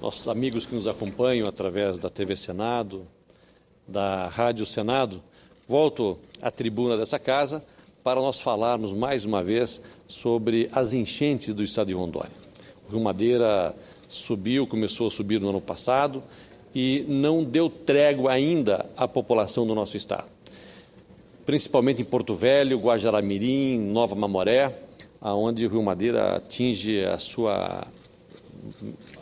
nossos amigos que nos acompanham através da TV Senado, da Rádio Senado, volto à tribuna dessa casa para nós falarmos mais uma vez sobre as enchentes do estado de Rondônia. O Rio Madeira começou a subir no ano passado e não deu trégua ainda à população do nosso estado. Principalmente em Porto Velho, Guajará-Mirim, Nova Mamoré, onde o Rio Madeira atinge a sua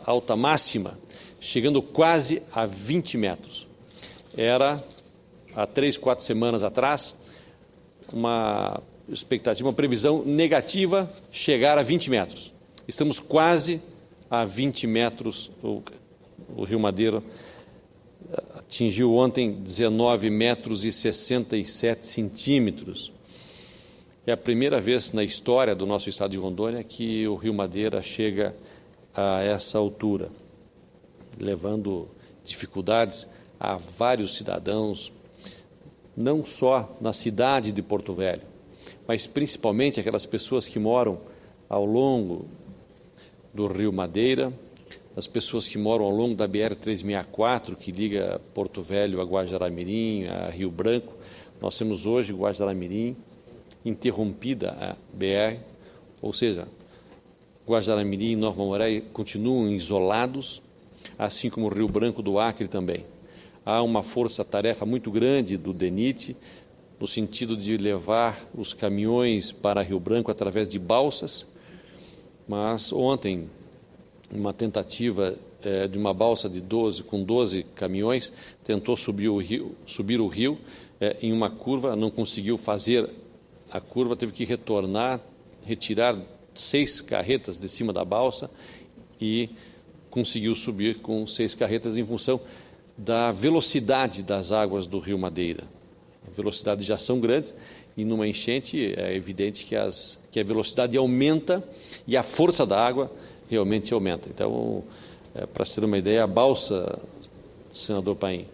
alta máxima, chegando quase a 20 metros. Era, há 3, 4 semanas atrás, uma expectativa, uma previsão negativa, chegar a 20 metros. Estamos quase a 20 metros, o Rio Madeira atingiu ontem 19 metros e 67 centímetros. É a primeira vez na história do nosso estado de Rondônia que o Rio Madeira chega a essa altura, levando dificuldades a vários cidadãos, não só na cidade de Porto Velho, mas principalmente aquelas pessoas que moram ao longo do Rio Madeira, as pessoas que moram ao longo da BR-364, que liga Porto Velho a Guajará-Mirim, a Rio Branco. Nós temos hoje Guajará-Mirim interrompida a BR, ou seja, Guajará-Mirim e Nova Mamoré continuam isolados, assim como o Rio Branco do Acre também. Há uma força-tarefa muito grande do DENIT, no sentido de levar os caminhões para Rio Branco através de balsas, mas ontem, uma tentativa de uma balsa com 12 caminhões, tentou subir o rio em uma curva, não conseguiu fazer a curva, teve que retirar 6 carretas de cima da balsa e conseguiu subir com 6 carretas em função da velocidade das águas do Rio Madeira. As velocidades já são grandes e numa enchente é evidente que a velocidade aumenta e a força da água realmente aumenta. Então, para se ter uma ideia, a balsa, senador Paim,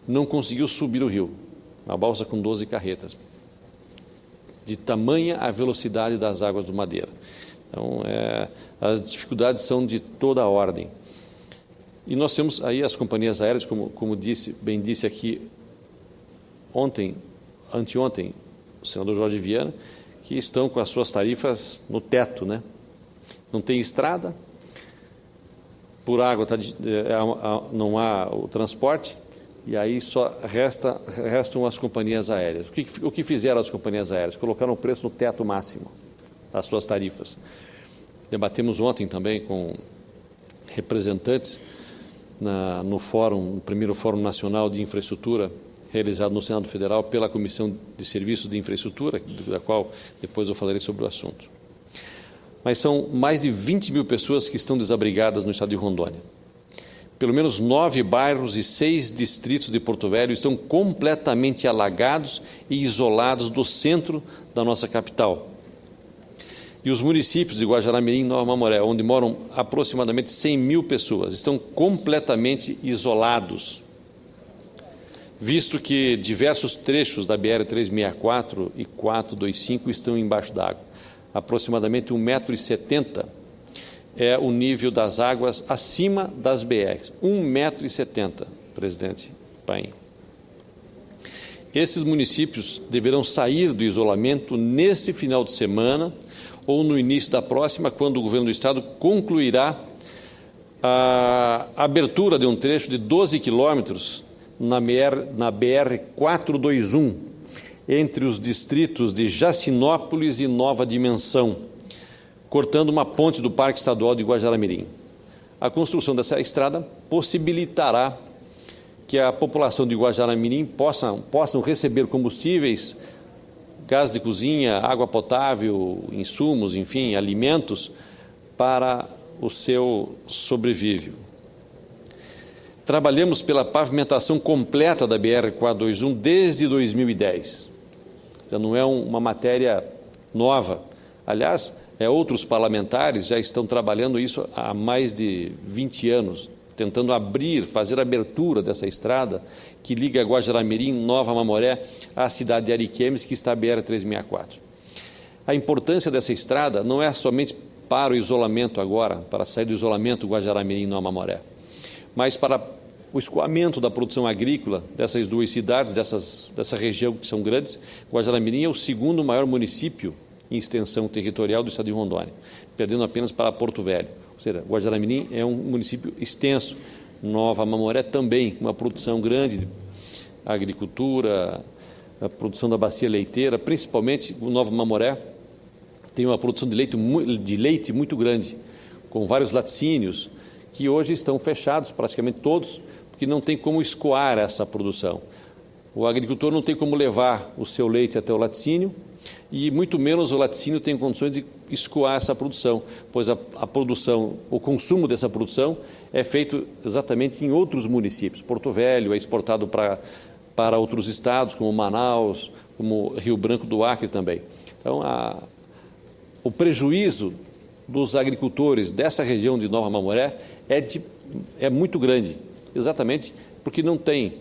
não conseguiu subir o rio, a balsa com 12 carretas, de tamanha a velocidade das águas do Madeira. Então, as dificuldades são de toda a ordem. E nós temos aí as companhias aéreas, como bem disse aqui anteontem, o senador Jorge Viana, que estão com as suas tarifas no teto, né? Não tem estrada, por água não há o transporte, e aí só restam as companhias aéreas. O que fizeram as companhias aéreas? Colocaram o preço no teto máximo das suas tarifas. Debatemos ontem também com representantes no primeiro Fórum Nacional de Infraestrutura, realizado no Senado Federal pela Comissão de Serviços de Infraestrutura, da qual depois eu falarei sobre o assunto. Mas são mais de 20 mil pessoas que estão desabrigadas no estado de Rondônia. Pelo menos 9 bairros e 6 distritos de Porto Velho estão completamente alagados e isolados do centro da nossa capital. E os municípios de Guajará-Mirim e Nova Mamoré, onde moram aproximadamente 100 mil pessoas, estão completamente isolados, visto que diversos trechos da BR-364 e 425 estão embaixo d'água. Aproximadamente 1,70 m é o nível das águas acima das BRs. 1,70 m, presidente Paim. Esses municípios deverão sair do isolamento nesse final de semana ou no início da próxima, quando o governo do estado concluirá a abertura de um trecho de 12 quilômetros na BR-421, entre os distritos de Jacinópolis e Nova Dimensão, cortando uma ponte do Parque Estadual de Guajará-Mirim. A construção dessa estrada possibilitará que a população de Guajará-Mirim possam receber combustíveis, gás de cozinha, água potável, insumos, enfim, alimentos para o seu sobrevívio. Trabalhamos pela pavimentação completa da BR-421 desde 2010. Já não é uma matéria nova. Aliás, outros parlamentares já estão trabalhando isso há mais de 20 anos, tentando fazer a abertura dessa estrada que liga Guajará-Mirim, Nova Mamoré, à cidade de Ariquemes, que está a BR-364. A importância dessa estrada não é somente para o isolamento agora, para sair do isolamento Guajará-Mirim e Nova Mamoré, mas para o escoamento da produção agrícola dessas duas cidades, dessa região que são grandes. Guajará-Mirim é o segundo maior município em extensão territorial do estado de Rondônia, perdendo apenas para Porto Velho. Ou seja, Guajará-Mirim é um município extenso. Nova Mamoré também, uma produção grande de agricultura, a produção da bacia leiteira, principalmente o Nova Mamoré tem uma produção de leite muito grande, com vários laticínios, que hoje estão fechados, praticamente todos, porque não tem como escoar essa produção. O agricultor não tem como levar o seu leite até o laticínio e muito menos o laticínio tem condições de escoar essa produção, pois a produção, o consumo dessa produção é feito exatamente em outros municípios. Porto Velho é exportado para outros estados, como Manaus, como Rio Branco do Acre também. Então, o prejuízo dos agricultores dessa região de Nova Mamoré é muito grande, exatamente porque não tem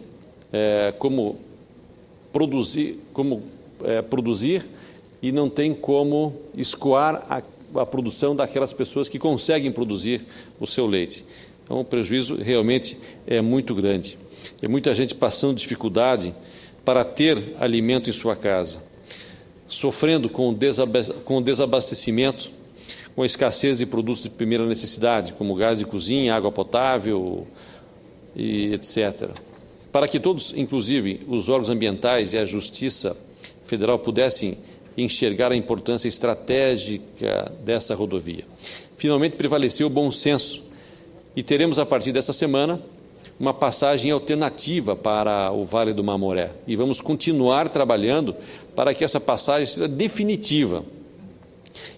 como produzir e não tem como escoar a produção daquelas pessoas que conseguem produzir o seu leite. Então, o prejuízo realmente é muito grande. Tem muita gente passando dificuldade para ter alimento em sua casa, sofrendo com o desabastecimento, com a escassez de produtos de primeira necessidade, como gás de cozinha, água potável e etc. Para que todos, inclusive os órgãos ambientais e a Justiça Federal, pudessem enxergar a importância estratégica dessa rodovia. Finalmente prevaleceu o bom senso e teremos, a partir dessa semana, uma passagem alternativa para o Vale do Mamoré. E vamos continuar trabalhando para que essa passagem seja definitiva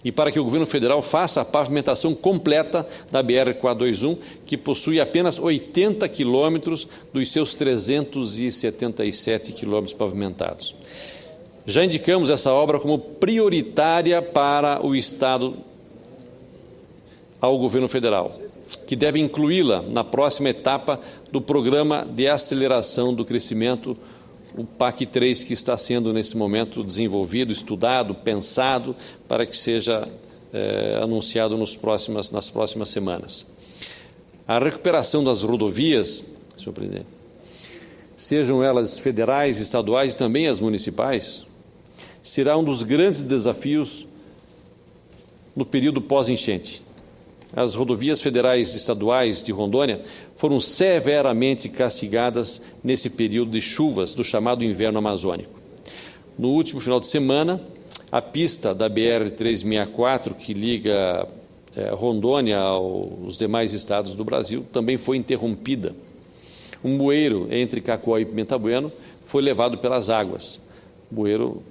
e para que o governo federal faça a pavimentação completa da BR-421, que possui apenas 80 quilômetros dos seus 377 quilômetros pavimentados. Já indicamos essa obra como prioritária para o Estado ao governo federal, que deve incluí-la na próxima etapa do Programa de Aceleração do Crescimento, o PAC 3, que está sendo, nesse momento, desenvolvido, estudado, pensado, para que seja anunciado nas próximas semanas. A recuperação das rodovias, senhor presidente, sejam elas federais, estaduais e também as municipais, será um dos grandes desafios no período pós-enchente. As rodovias federais e estaduais de Rondônia foram severamente castigadas nesse período de chuvas do chamado inverno amazônico. No último final de semana, a pista da BR-364, que liga Rondônia aos demais estados do Brasil, também foi interrompida. Um bueiro entre Cacoal e Pimenta Bueno foi levado pelas águas. O bueiro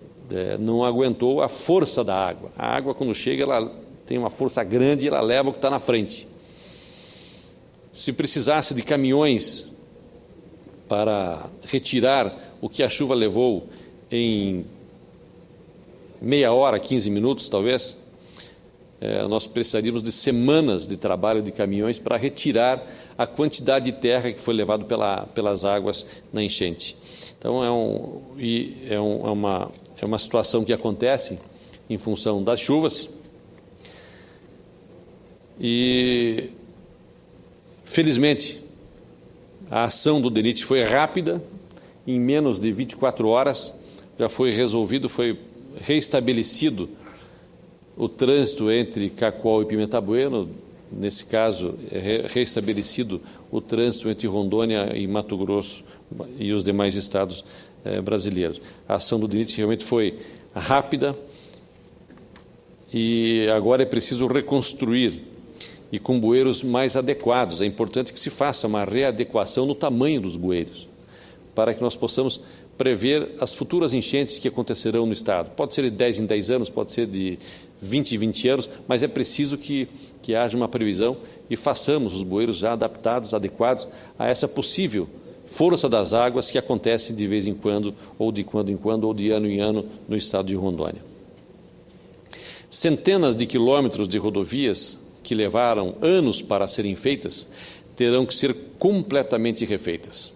não aguentou a força da água. A água, quando chega, ela tem uma força grande e ela leva o que está na frente. Se precisasse de caminhões para retirar o que a chuva levou em meia hora, 15 minutos talvez, nós precisaríamos de semanas de trabalho de caminhões para retirar a quantidade de terra que foi levado pelas águas na enchente. Então, é uma situação que acontece em função das chuvas e, felizmente, a ação do DENIT foi rápida, em menos de 24 horas já foi resolvido, foi reestabelecido o trânsito entre Cacoal e Pimenta Bueno, nesse caso, reestabelecido o trânsito entre Rondônia e Mato Grosso e os demais estados brasileiros. A ação do DENIT realmente foi rápida e agora é preciso reconstruir e com bueiros mais adequados. É importante que se faça uma readequação no tamanho dos bueiros, para que nós possamos prever as futuras enchentes que acontecerão no Estado. Pode ser de 10 em 10 anos, pode ser de 20 em 20 anos, mas é preciso que haja uma previsão e façamos os bueiros já adaptados, adequados a essa possível força das águas que acontece de vez em quando, ou de quando em quando, ou de ano em ano no Estado de Rondônia. Centenas de quilômetros de rodovias que levaram anos para serem feitas terão que ser completamente refeitas.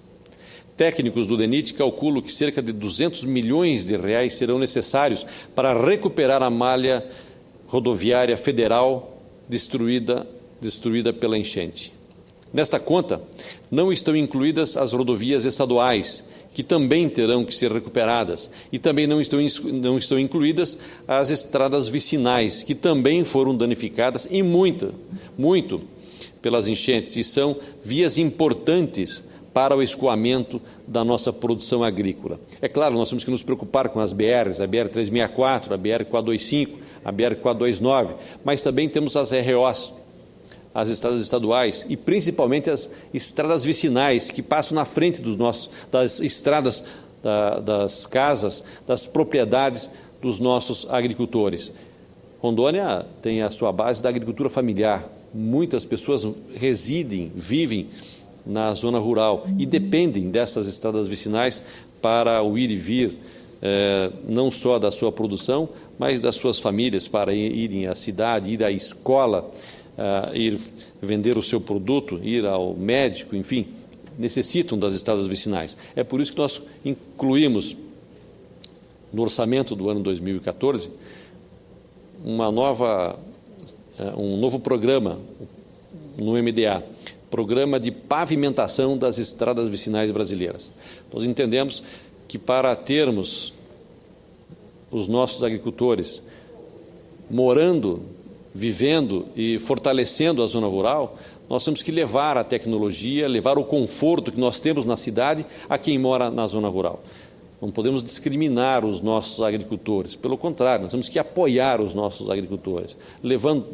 Técnicos do DENIT calculam que cerca de 200 milhões de reais serão necessários para recuperar a malha rodoviária federal destruída pela enchente. Nesta conta, não estão incluídas as rodovias estaduais, que também terão que ser recuperadas, e também não estão incluídas as estradas vicinais, que também foram danificadas e muito pelas enchentes, e são vias importantes para o escoamento da nossa produção agrícola. É claro, nós temos que nos preocupar com as BRs, a BR-364, a BR-425, a BR-429, mas também temos as ROs, as estradas estaduais e principalmente as estradas vicinais que passam na frente das estradas, das casas, das propriedades dos nossos agricultores. Rondônia tem a sua base da agricultura familiar. Muitas pessoas vivem na zona rural e dependem dessas estradas vicinais para o ir e vir, não só da sua produção, mas das suas famílias, para irem à cidade, ir à escola, ir vender o seu produto, ir ao médico, enfim, necessitam das estradas vicinais. É por isso que nós incluímos no orçamento do ano 2014 um novo programa no MDA, Programa de Pavimentação das Estradas Vicinais Brasileiras. Nós entendemos que para termos os nossos agricultores morando, vivendo e fortalecendo a zona rural, nós temos que levar a tecnologia, levar o conforto que nós temos na cidade a quem mora na zona rural. Não podemos discriminar os nossos agricultores, pelo contrário, nós temos que apoiar os nossos agricultores, levando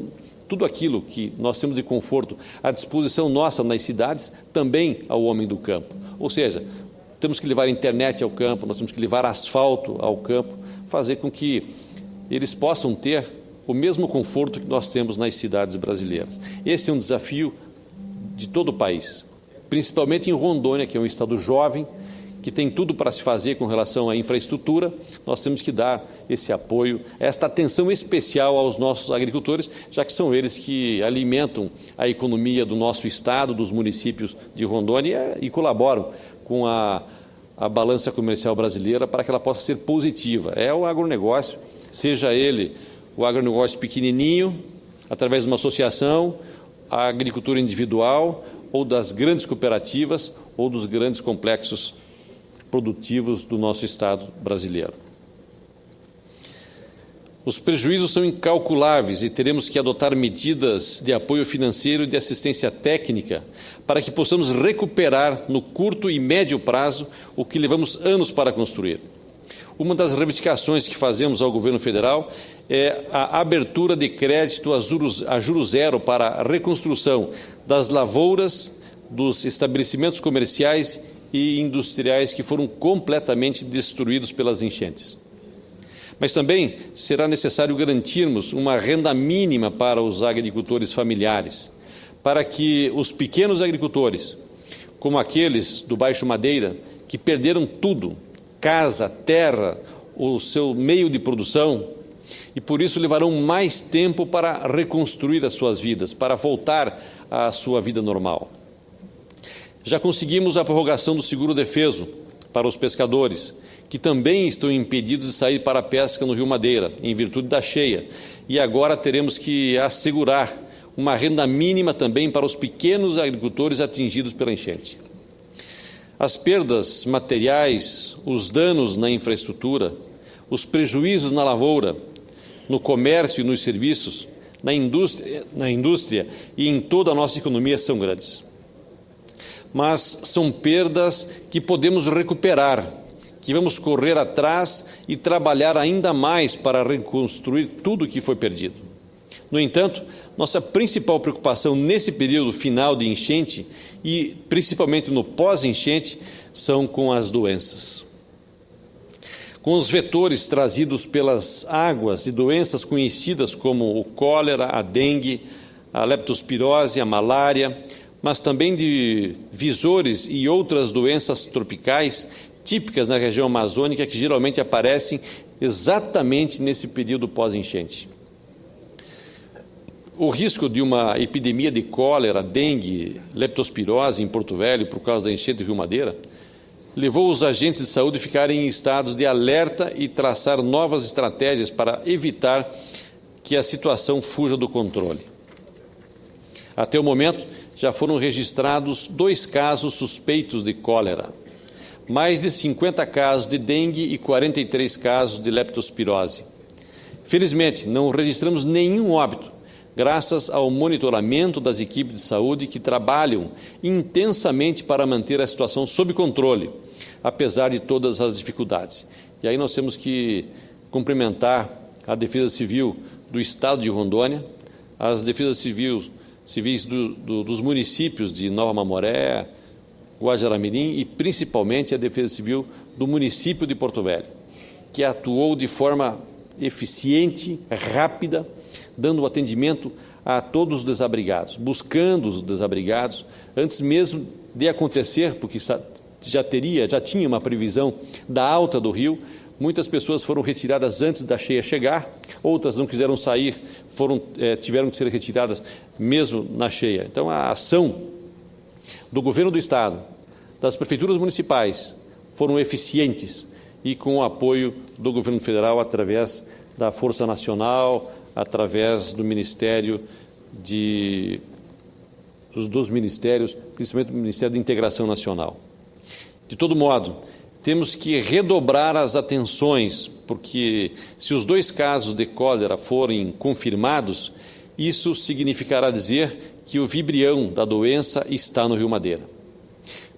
tudo aquilo que nós temos de conforto à disposição nossa nas cidades, também ao homem do campo. Ou seja, temos que levar internet ao campo, nós temos que levar asfalto ao campo, fazer com que eles possam ter o mesmo conforto que nós temos nas cidades brasileiras. Esse é um desafio de todo o país, principalmente em Rondônia, que é um estado jovem, que tem tudo para se fazer com relação à infraestrutura. Nós temos que dar esse apoio, esta atenção especial aos nossos agricultores, já que são eles que alimentam a economia do nosso estado, dos municípios de Rondônia e colaboram com a balança comercial brasileira para que ela possa ser positiva. É o agronegócio, seja ele o agronegócio pequenininho, através de uma associação, a agricultura individual, ou das grandes cooperativas, ou dos grandes complexos produtivos do nosso Estado brasileiro. Os prejuízos são incalculáveis e teremos que adotar medidas de apoio financeiro e de assistência técnica para que possamos recuperar no curto e médio prazo o que levamos anos para construir. Uma das reivindicações que fazemos ao governo federal é a abertura de crédito a juros zero para a reconstrução das lavouras, dos estabelecimentos comerciais e industriais que foram completamente destruídos pelas enchentes. Mas também será necessário garantirmos uma renda mínima para os agricultores familiares, para que os pequenos agricultores, como aqueles do Baixo Madeira, que perderam tudo, casa, terra, o seu meio de produção, e por isso levarão mais tempo para reconstruir as suas vidas, para voltar à sua vida normal. Já conseguimos a prorrogação do seguro-defeso para os pescadores, que também estão impedidos de sair para a pesca no Rio Madeira, em virtude da cheia, e agora teremos que assegurar uma renda mínima também para os pequenos agricultores atingidos pela enchente. As perdas materiais, os danos na infraestrutura, os prejuízos na lavoura, no comércio e nos serviços, na indústria e em toda a nossa economia são grandes. Mas são perdas que podemos recuperar, que vamos correr atrás e trabalhar ainda mais para reconstruir tudo o que foi perdido. No entanto, nossa principal preocupação nesse período final de enchente e principalmente no pós-enchente são com as doenças. Com os vetores trazidos pelas águas de doenças conhecidas como o cólera, a dengue, a leptospirose, a malária, mas também de visores e outras doenças tropicais típicas na região amazônica que geralmente aparecem exatamente nesse período pós-enchente. O risco de uma epidemia de cólera, dengue, leptospirose em Porto Velho por causa da enchente do Rio Madeira levou os agentes de saúde a ficarem em estados de alerta e traçar novas estratégias para evitar que a situação fuja do controle. Até o momento, já foram registrados 2 casos suspeitos de cólera, mais de 50 casos de dengue e 43 casos de leptospirose. Felizmente, não registramos nenhum óbito, graças ao monitoramento das equipes de saúde que trabalham intensamente para manter a situação sob controle, apesar de todas as dificuldades. E aí nós temos que cumprimentar a Defesa Civil do Estado de Rondônia, as defesas civis dos municípios de Nova Mamoré, Guajará-Mirim e principalmente a Defesa Civil do município de Porto Velho, que atuou de forma eficiente, rápida, dando atendimento a todos os desabrigados, buscando os desabrigados antes mesmo de acontecer, porque já tinha uma previsão da alta do rio. Muitas pessoas foram retiradas antes da cheia chegar, outras não quiseram sair, tiveram que ser retiradas mesmo na cheia. Então, a ação do governo do Estado, das prefeituras municipais, foram eficientes e com o apoio do governo federal através da Força Nacional, através do dos ministérios, principalmente do Ministério da Integração Nacional. De todo modo, temos que redobrar as atenções, porque se os 2 casos de cólera forem confirmados, isso significará dizer que o vibrião da doença está no Rio Madeira.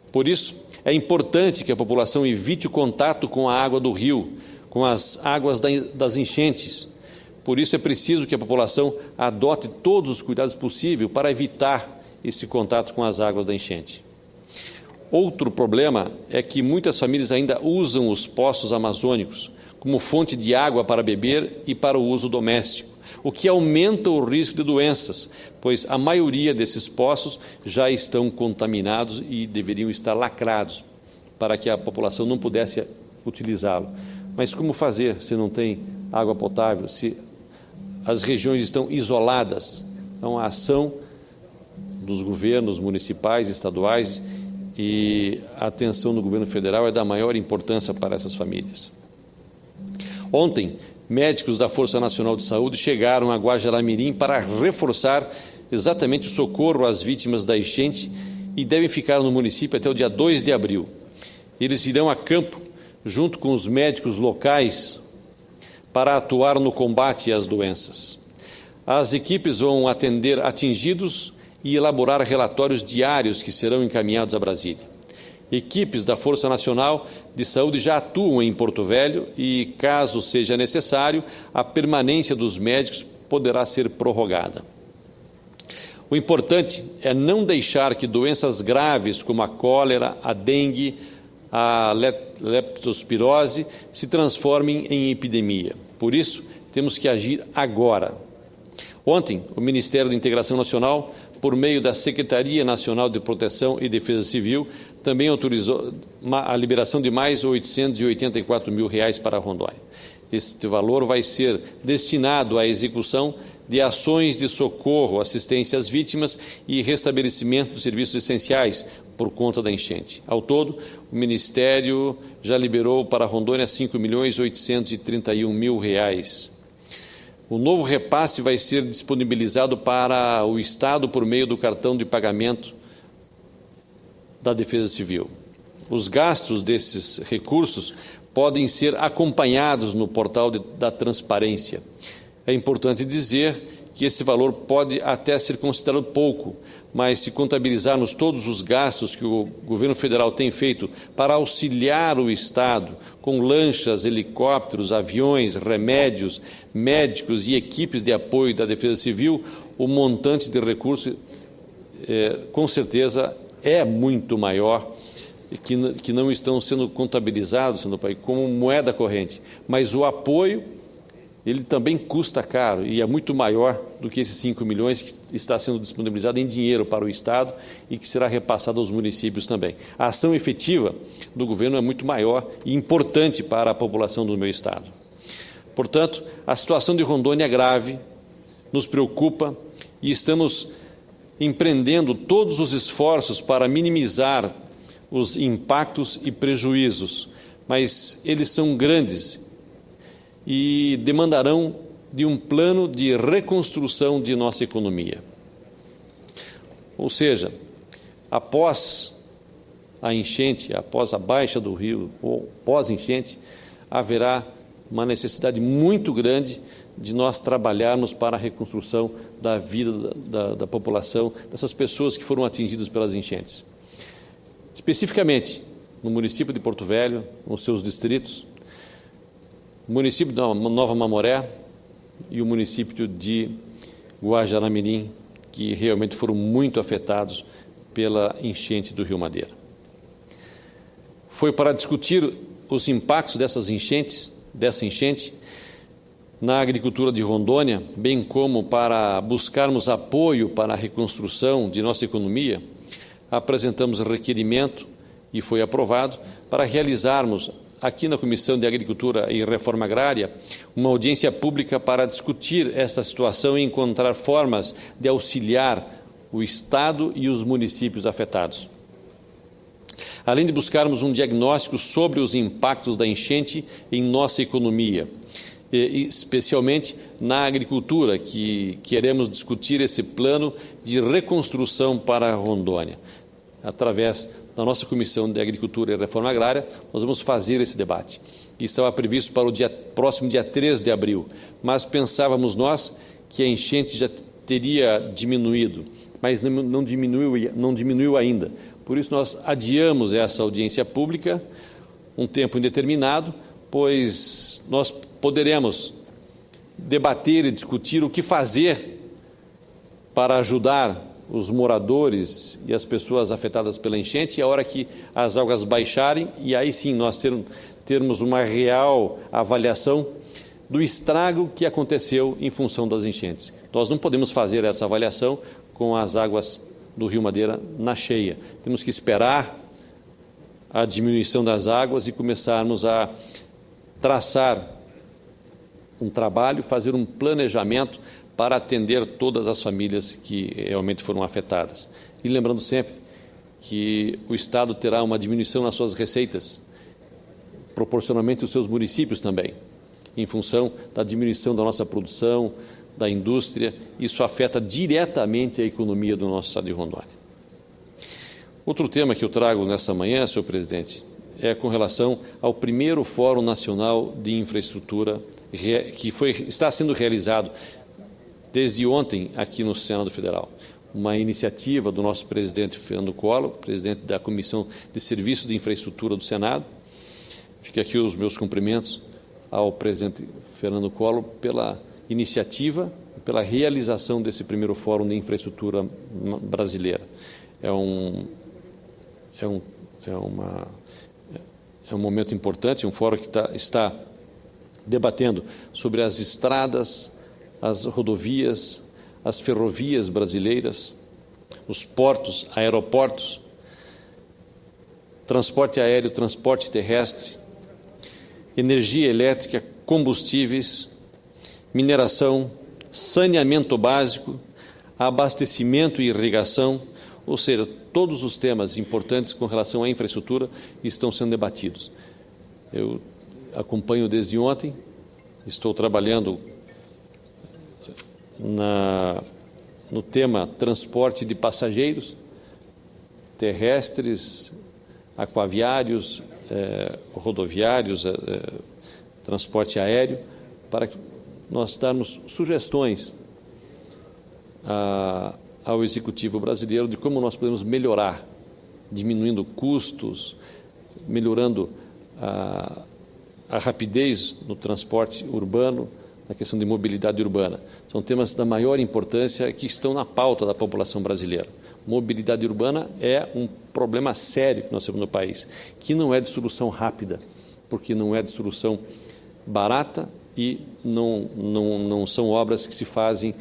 Por isso, é importante que a população evite o contato com a água do rio, com as águas das enchentes. Por isso, é preciso que a população adote todos os cuidados possíveis para evitar esse contato com as águas da enchente. Outro problema é que muitas famílias ainda usam os poços amazônicos como fonte de água para beber e para o uso doméstico, o que aumenta o risco de doenças, pois a maioria desses poços já estão contaminados e deveriam estar lacrados para que a população não pudesse utilizá-lo. Mas como fazer se não tem água potável, se as regiões estão isoladas? Então, a ação dos governos municipais, estaduais e a atenção do governo federal é da maior importância para essas famílias. Ontem, médicos da Força Nacional de Saúde chegaram a Guajará-Mirim para reforçar exatamente o socorro às vítimas da enchente e devem ficar no município até o dia 2 de abril. Eles irão a campo, junto com os médicos locais, para atuar no combate às doenças. As equipes vão atender atingidos e elaborar relatórios diários que serão encaminhados a Brasília. Equipes da Força Nacional de Saúde já atuam em Porto Velho e, caso seja necessário, a permanência dos médicos poderá ser prorrogada. O importante é não deixar que doenças graves como a cólera, a dengue, a leptospirose se transformem em epidemia. Por isso, temos que agir agora. Ontem, o Ministério da Integração Nacional, por meio da Secretaria Nacional de Proteção e Defesa Civil, também autorizou a liberação de mais R$ 884 mil para Rondônia. Este valor vai ser destinado à execução de ações de socorro, assistência às vítimas e restabelecimento dos serviços essenciais por conta da enchente. Ao todo, o Ministério já liberou para Rondônia R$ 5.831 mil. O novo repasse vai ser disponibilizado para o Estado por meio do cartão de pagamento da Defesa Civil. Os gastos desses recursos podem ser acompanhados no portal da transparência. É importante dizer que esse valor pode até ser considerado pouco, mas se contabilizarmos todos os gastos que o governo federal tem feito para auxiliar o Estado com lanchas, helicópteros, aviões, remédios, médicos e equipes de apoio da Defesa Civil, o montante de recursos, com certeza, é muito maior, que não estão sendo contabilizados no país como moeda corrente, mas o apoio ele também custa caro e é muito maior do que esses 5 milhões que está sendo disponibilizado em dinheiro para o Estado e que será repassado aos municípios também. A ação efetiva do governo é muito maior e importante para a população do meu Estado. Portanto, a situação de Rondônia é grave, nos preocupa e estamos empreendendo todos os esforços para minimizar os impactos e prejuízos, mas eles são grandes e demandarão de um plano de reconstrução de nossa economia. Ou seja, após a enchente, após a baixa do rio, ou pós-enchente, haverá uma necessidade muito grande de nós trabalharmos para a reconstrução da vida da população, dessas pessoas que foram atingidas pelas enchentes. Especificamente, no município de Porto Velho, nos seus distritos, o município de Nova Mamoré e o município de Guajará-Mirim, que realmente foram muito afetados pela enchente do Rio Madeira. Foi para discutir os impactos dessa enchente, na agricultura de Rondônia, bem como para buscarmos apoio para a reconstrução de nossa economia, apresentamos requerimento e foi aprovado para realizarmos aqui na Comissão de Agricultura e Reforma Agrária uma audiência pública para discutir esta situação e encontrar formas de auxiliar o Estado e os municípios afetados. Além de buscarmos um diagnóstico sobre os impactos da enchente em nossa economia, e especialmente na agricultura, que queremos discutir esse plano de reconstrução para a Rondônia. Através da nossa Comissão de Agricultura e Reforma Agrária, nós vamos fazer esse debate. E estava previsto para o próximo dia 3 de abril, mas pensávamos nós que a enchente já teria diminuído, mas não diminuiu ainda. Por isso nós adiamos essa audiência pública um tempo indeterminado, pois nós poderemos debater e discutir o que fazer para ajudar os moradores e as pessoas afetadas pela enchente, e a hora que as águas baixarem, e aí sim nós termos uma real avaliação do estrago que aconteceu em função das enchentes. Nós não podemos fazer essa avaliação com as águas do Rio Madeira na cheia. Temos que esperar a diminuição das águas e começarmos a traçar um trabalho, fazer um planejamento para atender todas as famílias que realmente foram afetadas. E lembrando sempre que o Estado terá uma diminuição nas suas receitas, proporcionalmente os seus municípios também, em função da diminuição da nossa produção, da indústria. Isso afeta diretamente a economia do nosso estado de Rondônia. Outro tema que eu trago nessa manhã, senhor presidente, é com relação ao primeiro Fórum Nacional de Infraestrutura que está sendo realizado desde ontem aqui no Senado Federal. Uma iniciativa do nosso presidente Fernando Collor, presidente da Comissão de Serviços de Infraestrutura do Senado. Fica aqui os meus cumprimentos ao presidente Fernando Collor pela iniciativa e pela realização desse primeiro Fórum de Infraestrutura brasileira. É um momento importante, um fórum que está debatendo sobre as estradas, as rodovias, as ferrovias brasileiras, os portos, aeroportos, transporte aéreo, transporte terrestre, energia elétrica, combustíveis, mineração, saneamento básico, abastecimento e irrigação, ou seja, todos os temas importantes com relação à infraestrutura estão sendo debatidos. Eu acompanho desde ontem, estou trabalhando no tema transporte de passageiros, terrestres, aquaviários, rodoviários, transporte aéreo, para nós darmos sugestões ao Executivo brasileiro de como nós podemos melhorar, diminuindo custos, melhorando a rapidez no transporte urbano, na questão de mobilidade urbana. São temas da maior importância que estão na pauta da população brasileira. Mobilidade urbana é um problema sério que nós temos no país, que não é de solução rápida, porque não é de solução barata e não são obras que se fazem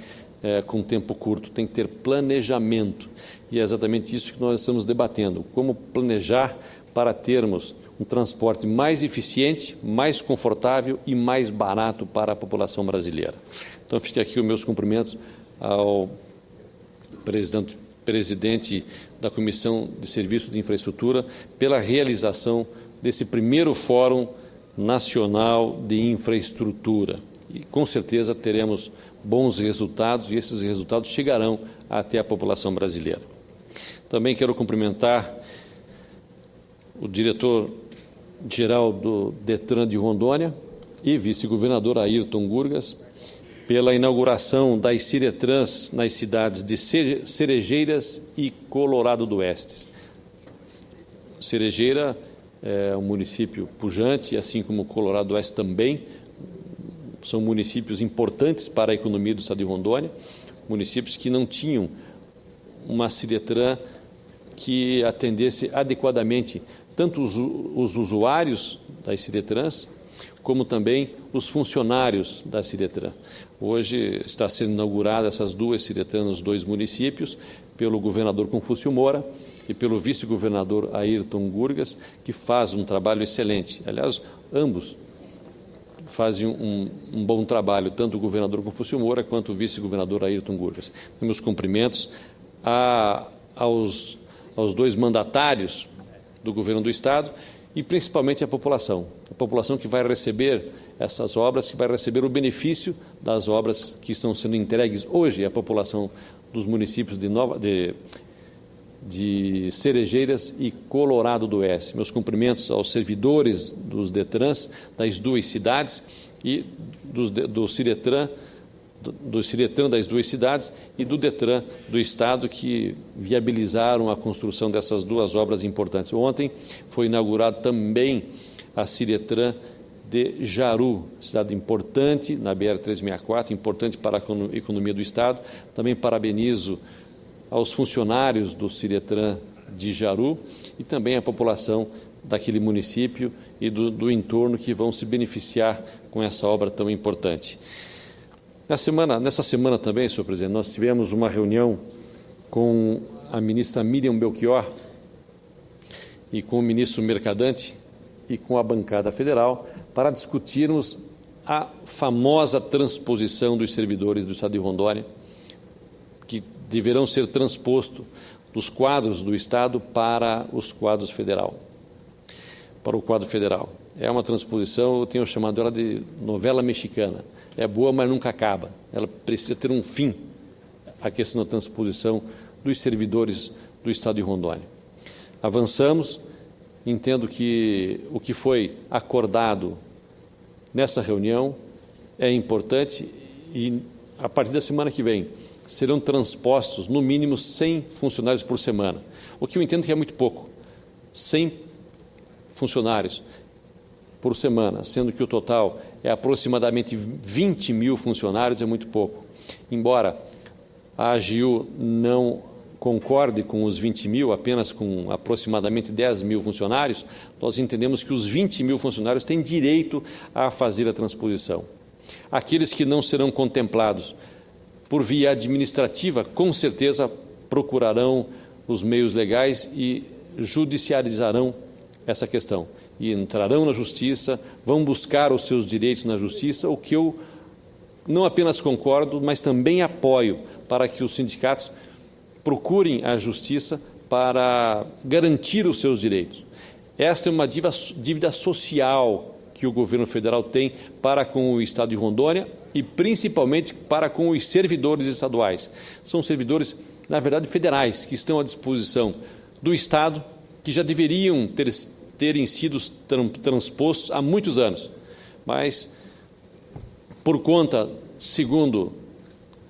com tempo curto. Tem que ter planejamento, e é exatamente isso que nós estamos debatendo, como planejar para termos um transporte mais eficiente, mais confortável e mais barato para a população brasileira. Então, fica aqui os meus cumprimentos ao presidente da Comissão de Serviços de Infraestrutura pela realização desse primeiro Fórum Nacional de Infraestrutura. E, com certeza, teremos bons resultados, e esses resultados chegarão até a população brasileira. Também quero cumprimentar o diretor-geral do DETRAN de Rondônia e vice-governador Ayrton Gurgas pela inauguração das Ciretrans nas cidades de Cerejeiras e Colorado do Oeste. Cerejeira é um município pujante, assim como Colorado do Oeste também, são municípios importantes para a economia do estado de Rondônia, municípios que não tinham uma Ciretran que atendesse adequadamente tanto os usuários das Ciretrans, como também os funcionários da Ciretran. Hoje está sendo inaugurada essas duas Ciretrans nos dois municípios, pelo governador Confúcio Moura e pelo vice-governador Ayrton Gurgas, que faz um trabalho excelente. Aliás, ambos fazem um bom trabalho, tanto o governador Confúcio Moura quanto o vice-governador Ayrton Gurgas. Meus cumprimentos aos dois mandatários do governo do Estado e principalmente a população que vai receber essas obras, que vai receber o benefício das obras que estão sendo entregues hoje à população dos municípios de Cerejeiras e Colorado do Oeste. Meus cumprimentos aos servidores dos DETRANs das duas cidades e do Ciretran das duas cidades e do DETRAN do Estado, que viabilizaram a construção dessas duas obras importantes. Ontem foi inaugurado também a Ciretran de Jaru, cidade importante na BR-364, importante para a economia do Estado. Também parabenizo aos funcionários do Ciretran de Jaru e também a população daquele município e do entorno que vão se beneficiar com essa obra tão importante. Nessa semana também, senhor presidente, nós tivemos uma reunião com a ministra Miriam Belchior e com o ministro Mercadante e com a bancada federal para discutirmos a famosa transposição dos servidores do Estado de Rondônia, que deverão ser transpostos dos quadros do Estado para os quadros federal, para o quadro federal. É uma transposição, eu tenho chamado ela de novela mexicana. É boa, mas nunca acaba. Ela precisa ter um fim, a questão da transposição dos servidores do Estado de Rondônia. Avançamos, entendo que o que foi acordado nessa reunião é importante e, a partir da semana que vem, serão transpostos, no mínimo, 100 funcionários por semana, o que eu entendo que é muito pouco. 100 funcionários por semana, sendo que o total é aproximadamente 20 mil funcionários, é muito pouco. Embora a AGU não concorde com os 20 mil, apenas com aproximadamente 10 mil funcionários, nós entendemos que os 20 mil funcionários têm direito a fazer a transposição. Aqueles que não serão contemplados por via administrativa, com certeza procurarão os meios legais e judicializarão essa questão. E entrarão na Justiça, vão buscar os seus direitos na Justiça, o que eu não apenas concordo, mas também apoio para que os sindicatos procurem a Justiça para garantir os seus direitos. Esta é uma dívida social que o governo federal tem para com o Estado de Rondônia e principalmente para com os servidores estaduais. São servidores, na verdade, federais, que estão à disposição do Estado, que já deveriam terem sido transpostos há muitos anos, mas por conta, segundo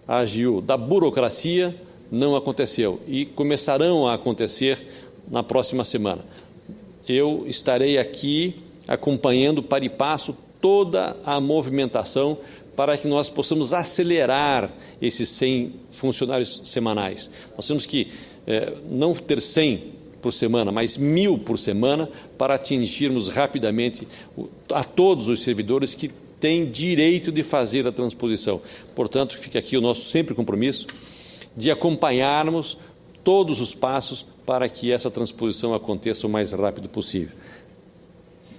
a AGU, da burocracia, não aconteceu e começarão a acontecer na próxima semana. Eu estarei aqui acompanhando para e passo toda a movimentação para que nós possamos acelerar esses 100 funcionários semanais. Nós temos que não ter 100 por semana, mas 1.000 por semana, para atingirmos rapidamente a todos os servidores que têm direito de fazer a transposição. Portanto, fica aqui o nosso sempre compromisso de acompanharmos todos os passos para que essa transposição aconteça o mais rápido possível.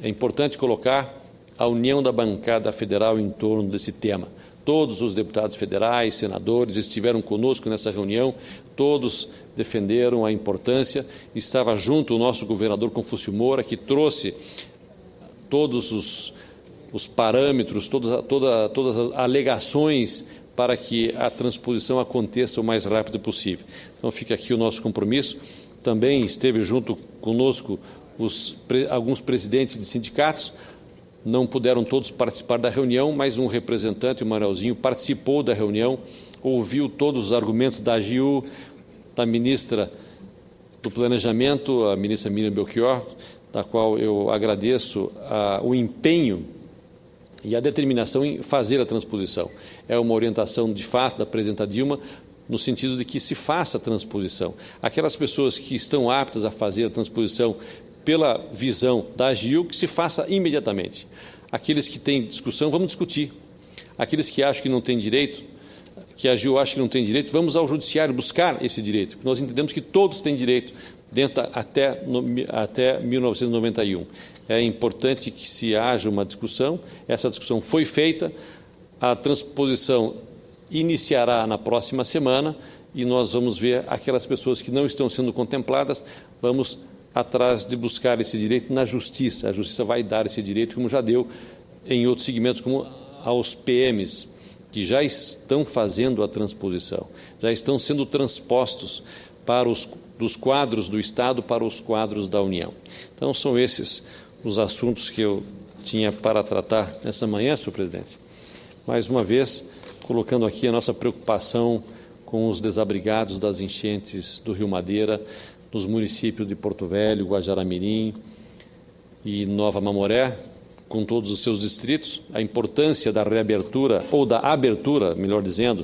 É importante colocar a união da bancada federal em torno desse tema. Todos os deputados federais, senadores, estiveram conosco nessa reunião, todos defenderam a importância. Estava junto o nosso governador Confúcio Moura, que trouxe todos os parâmetros, todas as alegações para que a transposição aconteça o mais rápido possível. Então, fica aqui o nosso compromisso também esteve junto conosco alguns presidentes de sindicatos. Não puderam todos participar da reunião, mas um representante, o Manuelzinho, participou da reunião, ouviu todos os argumentos da AGU, da ministra do Planejamento, a ministra Miriam Belchior, da qual eu agradeço o empenho e a determinação em fazer a transposição. É uma orientação, de fato, da presidenta Dilma, no sentido de que se faça a transposição. Aquelas pessoas que estão aptas a fazer a transposição pela visão da AGU, que se faça imediatamente. Aqueles que têm discussão, vamos discutir. Aqueles que acham que não têm direito, que a AGU acha que não tem direito, vamos ao judiciário buscar esse direito. Nós entendemos que todos têm direito até 1991. É importante que se haja uma discussão, essa discussão foi feita, a transposição iniciará na próxima semana e nós vamos ver aquelas pessoas que não estão sendo contempladas, vamos atrás de buscar esse direito na Justiça. A Justiça vai dar esse direito, como já deu em outros segmentos, como aos PMs, que já estão fazendo a transposição, já estão sendo transpostos dos quadros do Estado para os quadros da União. Então, são esses os assuntos que eu tinha para tratar nessa manhã, senhor presidente. Mais uma vez, colocando aqui a nossa preocupação com os desabrigados das enchentes do Rio Madeira, nos municípios de Porto Velho, Guajará-Mirim e Nova Mamoré, com todos os seus distritos, a importância da reabertura, ou da abertura, melhor dizendo,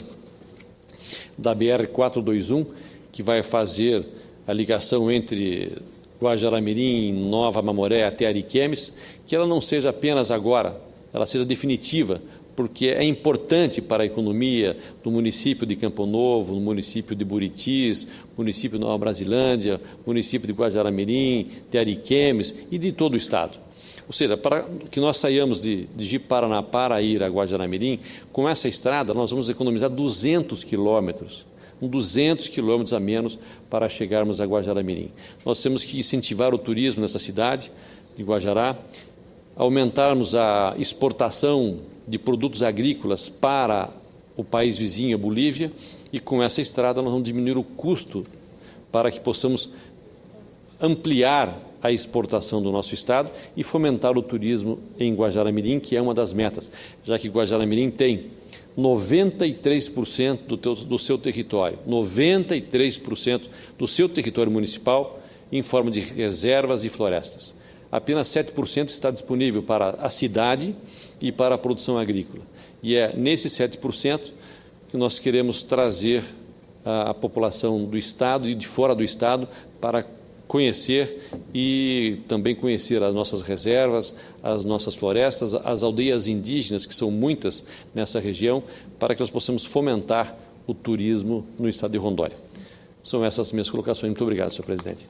da BR-421, que vai fazer a ligação entre Guajará-Mirim, Nova Mamoré até Ariquemes, que ela não seja apenas agora, ela seja definitiva, porque é importante para a economia do município de Campo Novo, do município de Buritis, município de Nova Brasilândia, município de Guajará-Mirim, de Ariquemes e de todo o Estado. Ou seja, para que nós saiamos de Ji-Paraná para ir a Guajará-Mirim, com essa estrada nós vamos economizar 200 quilômetros, 200 quilômetros a menos para chegarmos a Guajará-Mirim. Nós temos que incentivar o turismo nessa cidade de Guajará, aumentarmos a exportação de produtos agrícolas para o país vizinho, a Bolívia, e com essa estrada nós vamos diminuir o custo para que possamos ampliar a exportação do nosso Estado e fomentar o turismo em Guajará-Mirim, que é uma das metas, já que Guajará-Mirim tem 93% do seu território, 93% do seu território municipal em forma de reservas e florestas. Apenas 7% está disponível para a cidade e para a produção agrícola. E é nesses 7% que nós queremos trazer a população do Estado e de fora do Estado para conhecer e também conhecer as nossas reservas, as nossas florestas, as aldeias indígenas, que são muitas nessa região, para que nós possamos fomentar o turismo no Estado de Rondônia. São essas minhas colocações. Muito obrigado, senhor presidente.